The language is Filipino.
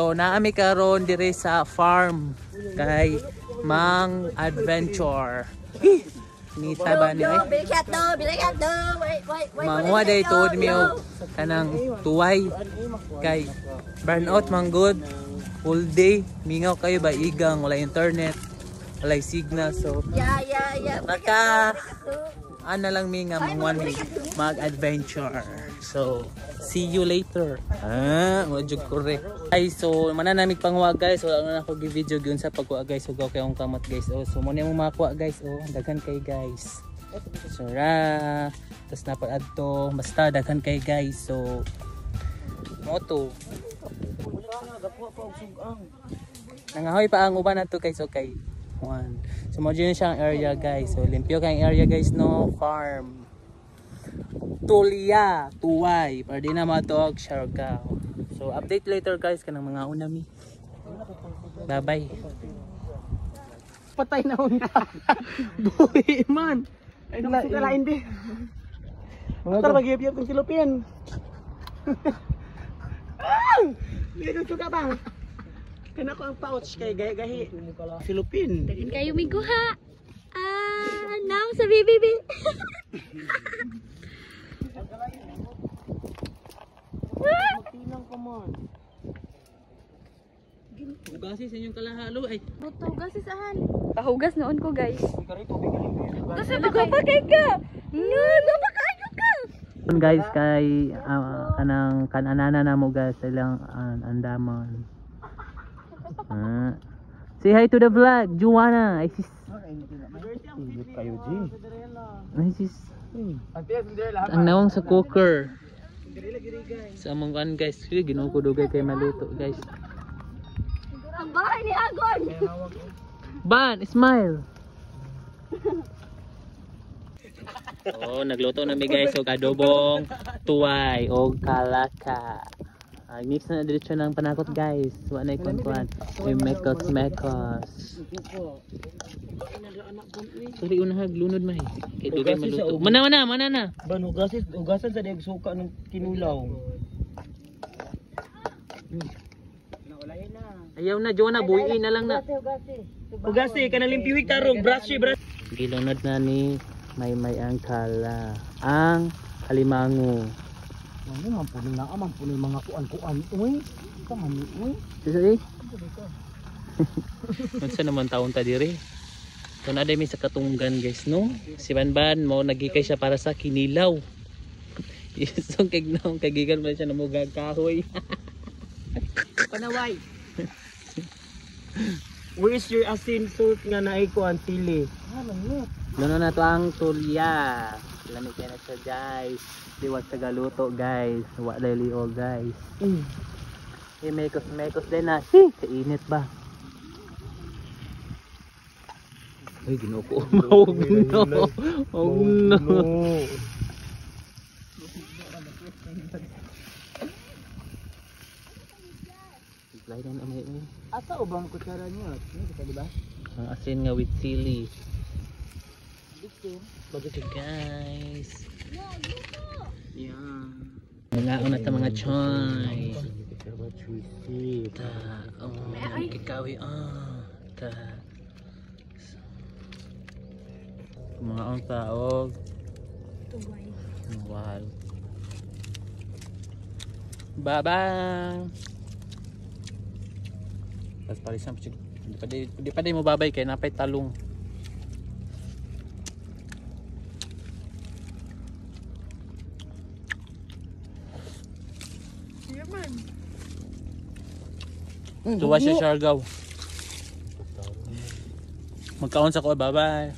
So naami karon diri sa farm kay Mang Adventure. Nita ba niya? Manguha day tuod mi og kanang tuway kay burnout man good. Full day mingaw kayo ba igang wala internet, wala signal, so naka ana lang mi nga mag-adventure. So see you later. Wajud correct. Ay, so mananamig pangwa guys. So ano na ko gi-video gyud sa pagkuha guys. So kay akong kamot guys. So mo nimo makuha guys. Daghan kay guys. So tas napad adto basta daghan kay guys. So moto. Nangahoy pa ang uban nato guys. Okay. One. So mo dyan siyang area guys. So limpyo kay area guys no, farm. Tulia, tuway, para di na matuog Siargao. So update later guys kanang mga unami. Bye bye. Patay na una. Buhi man. Ay nung sukalain di. Motor magiyap-yap ng silupin. Medyo suka ba? Kana ko ang pouch kay gahi. Silupin. Dagin kayo miguha. Now sa BBB. Tinang ka man. Hugasin sa inyong kalahalo ay. Hugasin saan? Pahugas noon ko guys. Hugas na pakay ka. No, napakayo ka. Guys kay kananana na mo guys silang andamon. Say hi to the vlog, Juana. Ay sis. Kayo G. Ay sis. Ang nawang sa cooker. Sa among kan guys, ginukudugay kay maluto guys. Ang bahay ni Agon. Ban, smile. Nagluto na mi guys og adobong tuway og kalaka. Mix na diretso ng panakot guys. Wa na ikon-kuan. May mekos. Sorry unahag lunod may. Kay dugay maluto. Mana na. Ban ugasan sa dag suka ng kinulaw. Ayaw na Jonah, buhiin na lang na. Ugasi kanang limpiwik tarong brush. Gilunod na ni may ang kala. Ang halimango. Ano man puno mga kuan-kuan uy. Kaman uy. Sige. Unsa naman taon ta diri? So na dami sa katunggan guys no. Si Banban mo nagikay siya para sa kinilaw. Isong kignaw kagigan man siya namugag kahoy. Panaway. Where is your asin salt nga naay kuan sili? Doon na to ang tulya. Lamig na siya guys. Diwat sa galuto guys. Wa liliol guys. Mekos din na. Kainit ba? Ay ginoo ko. Oh no. Slide na may. Asa ubang kutsara niyo? Di ba? Ang asin nga with chili. Bagay guys. Yan. Nangaon na ta mga choy. Kikawi. Mga ang taog. Wow. Babang. Tapos palisan pa siya. Di pa di mo babay kay napay talong. Tuwa siya Siargao. Magkaon sa ko, bye bye.